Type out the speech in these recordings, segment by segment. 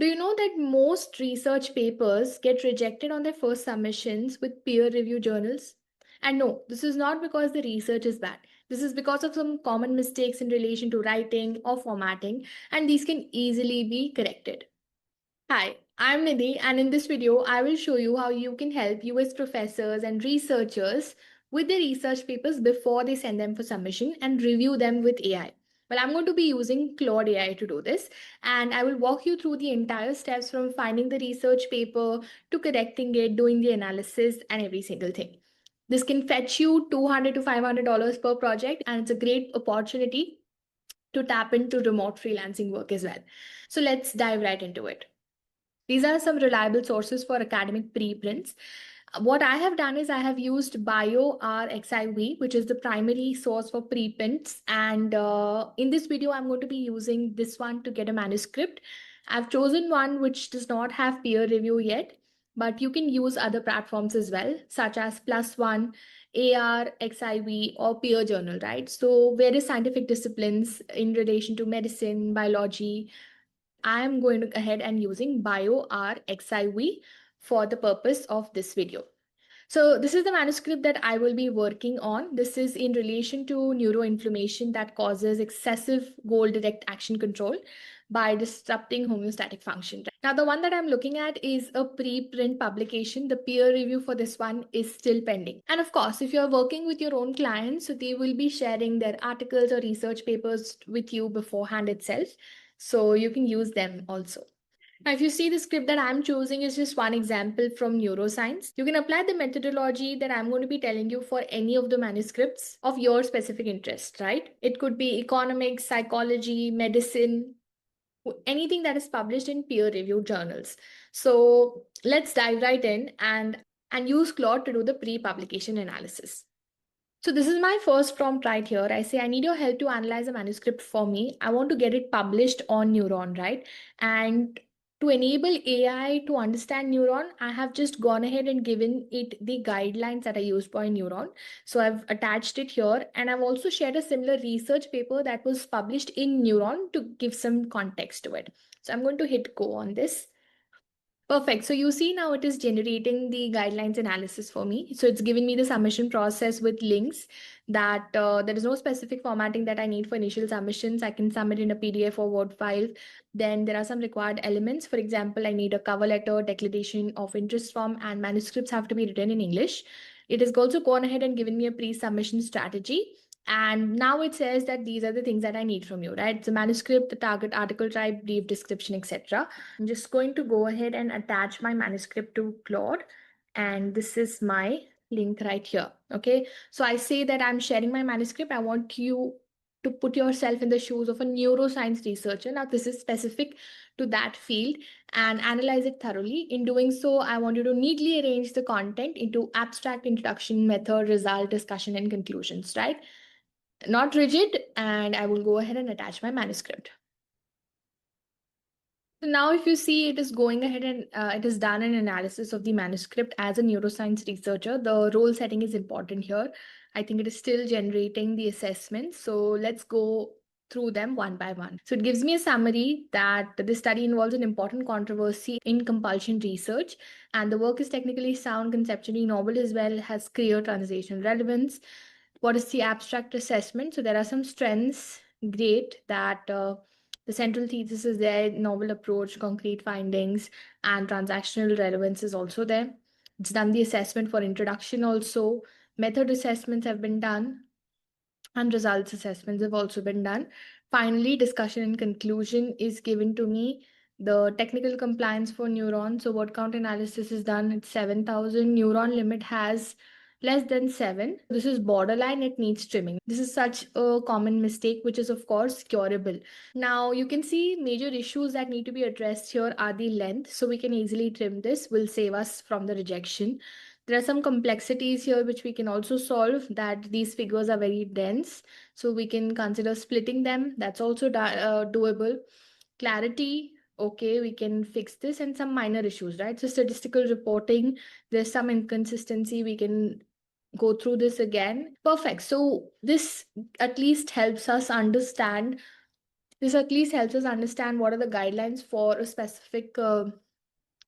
Do you know that most research papers get rejected on their first submissions with peer review journals? And no, this is not because the research is bad. This is because of some common mistakes in relation to writing or formatting, and these can easily be corrected. Hi, I'm Nidhi, and in this video, I will show you how you can help US professors and researchers with their research papers before they send them for submission and review them with AI. Well, I'm going to be using Claude AI to do this, and I will walk you through the entire steps from finding the research paper to correcting it, doing the analysis, and every single thing. This can fetch you $200 to $500 per project, and it's a great opportunity to tap into remote freelancing work as well. So let's dive right into it. These are some reliable sources for academic preprints. What I have done is I have used BioRxiv, which is the primary source for preprints. And in this video, I'm going to be using this one to get a manuscript. I've chosen one which does not have peer review yet, but you can use other platforms as well, such as Plus One, ARXIV, or Peer Journal, right? So various scientific disciplines in relation to medicine, biology, I am going to go ahead and using BioRxiv for the purpose of this video. So this is the manuscript that I will be working on. This is in relation to neuroinflammation that causes excessive goal direct action control by disrupting homeostatic function. Now, the one that I'm looking at is a preprint publication. The peer review for this one is still pending. And of course, if you're working with your own clients, so they will be sharing their articles or research papers with you beforehand itself. So you can use them also. Now, if you see the script that I'm choosing is just one example from neuroscience, you can apply the methodology that I'm going to be telling you for any of the manuscripts of your specific interest, right? It could be economics, psychology, medicine, anything that is published in peer-reviewed journals. So let's dive right in and use Claude to do the pre-publication analysis. So this is my first prompt right here. I say, I need your help to analyze a manuscript for me. I want to get it published on Neuron, right? And to enable AI to understand Neuron, I have just gone ahead and given it the guidelines that I use for Neuron. So I've attached it here, and I've also shared a similar research paper that was published in Neuron to give some context to it. So I'm going to hit go on this. Perfect. So you see now it is generating the guidelines analysis for me. So it's giving me the submission process with links that there is no specific formatting that I need for initial submissions. I can submit in a PDF or Word file. Then there are some required elements. For example, I need a cover letter, declaration of interest form, and manuscripts have to be written in English. It has also gone ahead and given me a pre-submission strategy. And now it says that these are the things that I need from you, right? The manuscript, the target article type, brief description, etc. I'm just going to go ahead and attach my manuscript to Claude. And this is my link right here. Okay. So I say that I'm sharing my manuscript. I want you to put yourself in the shoes of a neuroscience researcher. Now, this is specific to that field and analyze it thoroughly. In doing so, I want you to neatly arrange the content into abstract, introduction, method, result, discussion, and conclusions, right? Not rigid, and I will go ahead and attach my manuscript. So now if you see it is going ahead and it has done an analysis of the manuscript as a neuroscience researcher. The role setting is important here. I think it is still generating the assessments. So let's go through them one by one. So it gives me a summary that this study involves an important controversy in compulsion research, and the work is technically sound, conceptually novel as well, has clear translational relevance. What is the abstract assessment? So there are some strengths, great, that the central thesis is there, novel approach, concrete findings, and transactional relevance is also there. It's done the assessment for introduction also. Method assessments have been done, and results assessments have also been done. Finally, discussion and conclusion is given to me. The technical compliance for Neuron. So word count analysis is done at 7,000. Neuron limit has less than 7. This is borderline, it needs trimming. This is such a common mistake, which is of course curable. Now you can see major issues that need to be addressed here are the length. So we can easily trim this, will save us from the rejection. There are some complexities here which we can also solve, that these figures are very dense. So we can consider splitting them. That's also doable. Clarity, okay, we can fix this, and some minor issues, right? So statistical reporting, there's some inconsistency. We can go through this again. Perfect. So this at least helps us understand This at least helps us understand what are the guidelines for a specific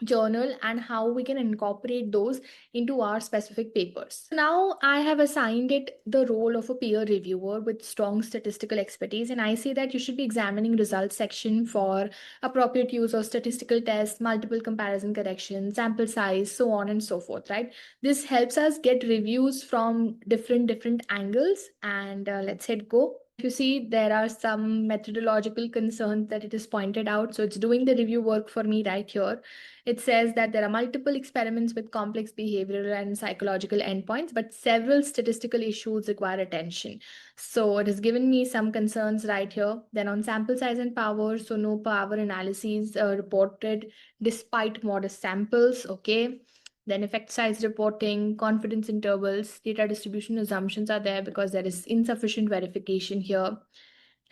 journal and how we can incorporate those into our specific papers. Now, I have assigned it the role of a peer reviewer with strong statistical expertise, and I say that you should be examining results section for appropriate use of statistical tests, multiple comparison corrections, sample size, so on and so forth, right? This helps us get reviews from different angles, and let's hit go. If you see, there are some methodological concerns that it is pointed out, so it's doing the review work for me right here. It says that there are multiple experiments with complex behavioral and psychological endpoints, but several statistical issues require attention. So it has given me some concerns right here. Then on sample size and power, so no power analyses reported despite modest samples. Okay. Then effect size reporting, confidence intervals, data distribution assumptions are there because there is insufficient verification here.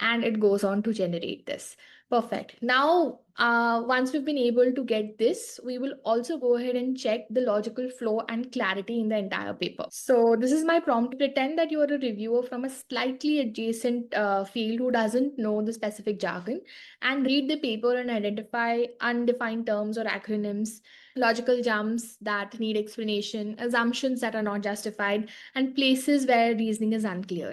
And it goes on to generate this. Perfect. Now, once we've been able to get this, we will also go ahead and check the logical flow and clarity in the entire paper. So this is my prompt. Pretend that you are a reviewer from a slightly adjacent field who doesn't know the specific jargon, and read the paper and identify undefined terms or acronyms, logical jumps that need explanation, assumptions that are not justified, and places where reasoning is unclear.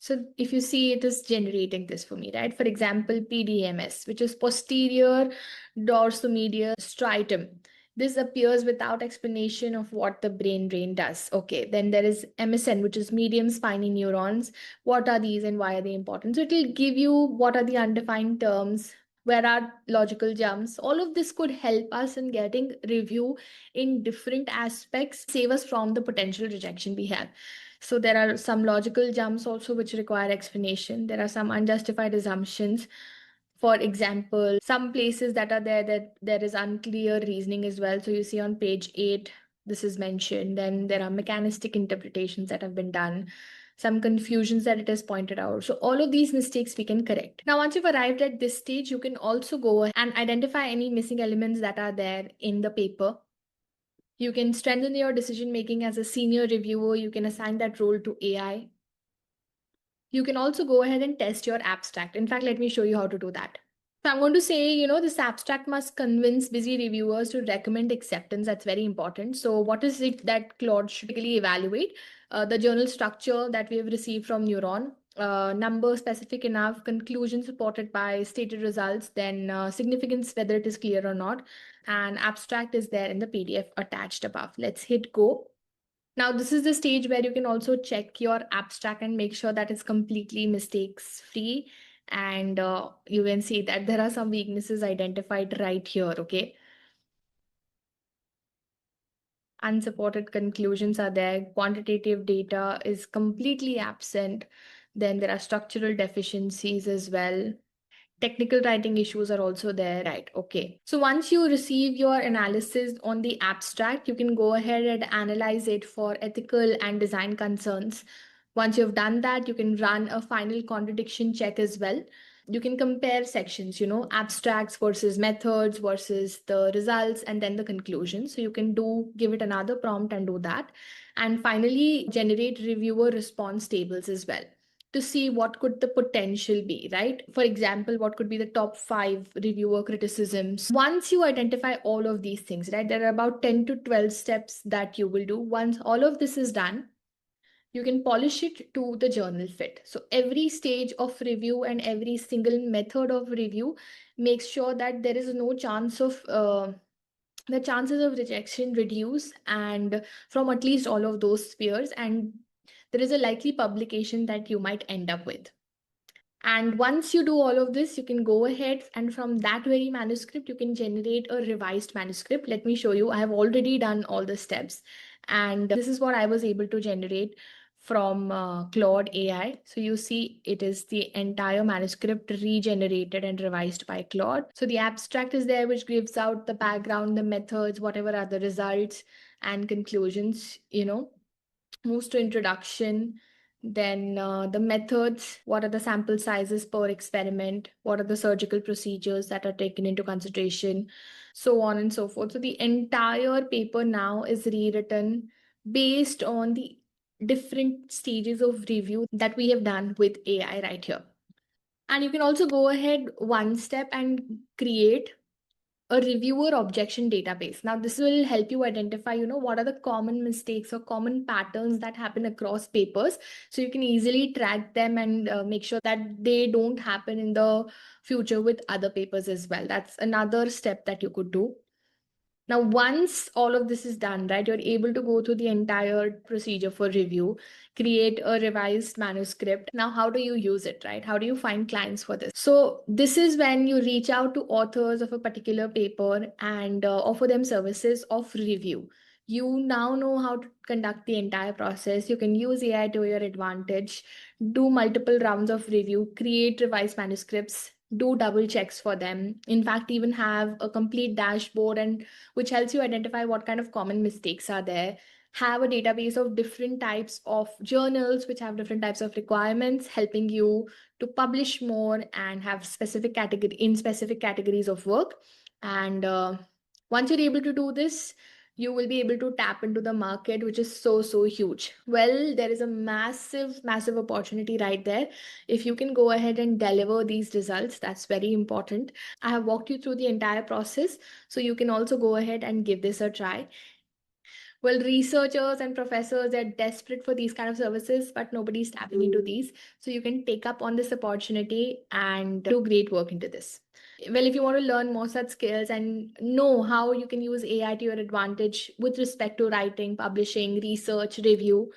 So if you see, it is generating this for me, right? For example, PDMS, which is posterior dorsomedial striatum. This appears without explanation of what the brain does. Okay, then there is MSN, which is medium spiny neurons. What are these and why are they important? So it will give you what are the undefined terms, where are logical jumps. All of this could help us in getting review in different aspects, save us from the potential rejection we have. So there are some logical jumps also which require explanation. There are some unjustified assumptions. For example, some places that are there that there is unclear reasoning as well. So you see on page 8, this is mentioned. Then there are mechanistic interpretations that have been done, some confusions that it has pointed out. So all of these mistakes we can correct. Now, once you've arrived at this stage, you can also go and identify any missing elements that are there in the paper. You can strengthen your decision making as a senior reviewer. You can assign that role to AI. You can also go ahead and test your abstract. In fact, let me show you how to do that. So I'm going to say, this abstract must convince busy reviewers to recommend acceptance. That's very important. So what is it that Claude should typically evaluate? The journal structure that we have received from Neuron, number specific enough, conclusion supported by stated results, then significance, whether it is clear or not, and abstract is there in the PDF attached above. Let's hit go. Now, this is the stage where you can also check your abstract and make sure that it's completely mistakes free. And you can see that there are some weaknesses identified right here, okay? Unsupported conclusions are there. Quantitative data is completely absent. Then there are structural deficiencies as well. Technical writing issues are also there, right? Okay. So once you receive your analysis on the abstract, you can go ahead and analyze it for ethical and design concerns. Once you've done that, you can run a final contradiction check as well. You can compare sections, abstracts versus methods versus the results and then the conclusions. So you can give it another prompt and do that. And finally, generate reviewer response tables as well to see what could the potential be, right? For example, what could be the top 5 reviewer criticisms. Once you identify all of these things, right, there are about 10 to 12 steps that you will do. Once all of this is done, you can polish it to the journal fit. So every stage of review and every single method of review makes sure that there is no chance of the chances of rejection reduce and from at least all of those spheres, and there is a likely publication that you might end up with. And once you do all of this, you can go ahead and from that very manuscript, you can generate a revised manuscript. Let me show you. I have already done all the steps. And this is what I was able to generate from Claude AI. So you see, it is the entire manuscript regenerated and revised by Claude. So the abstract is there, which gives out the background, the methods, whatever are the results and conclusions, moves to introduction. Then the methods, what are the sample sizes per experiment, what are the surgical procedures that are taken into consideration, so on and so forth. So the entire paper now is rewritten based on the different stages of review that we have done with AI right here. And you can also go ahead one step and create a reviewer objection database. Now, this will help you identify, what are the common mistakes or common patterns that happen across papers. So you can easily track them and make sure that they don't happen in the future with other papers as well. That's another step that you could do. Now, once all of this is done, right, you're able to go through the entire procedure for review, create a revised manuscript. Now, how do you use it, right? How do you find clients for this? So, this is when you reach out to authors of a particular paper and offer them services of review. You now know how to conduct the entire process. You can use AI to your advantage, do multiple rounds of review, create revised manuscripts, do double checks for them. In fact, even have a complete dashboard and which helps you identify what kind of common mistakes are there. Have a database of different types of journals which have different types of requirements, helping you to publish more and have specific categories of work. And once you're able to do this, you will be able to tap into the market, which is so huge. Well, there is a massive opportunity right there. If you can go ahead and deliver these results, that's very important. I have walked you through the entire process, so you can also go ahead and give this a try. Well, researchers and professors are desperate for these kind of services, but nobody's tapping into these. So you can take up on this opportunity and do great work into this. Well, if you want to learn more such skills and know how you can use AI to your advantage with respect to writing, publishing, research, review,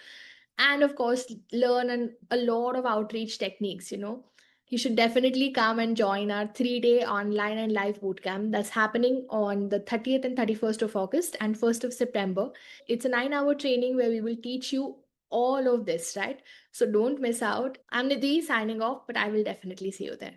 and of course, learn a lot of outreach techniques, you should definitely come and join our 3-day online and live bootcamp that's happening on the 30th and 31st of August and 1st of September. It's a 9-hour training where we will teach you all of this, right? So don't miss out. I'm Nidhi signing off, but I will definitely see you there.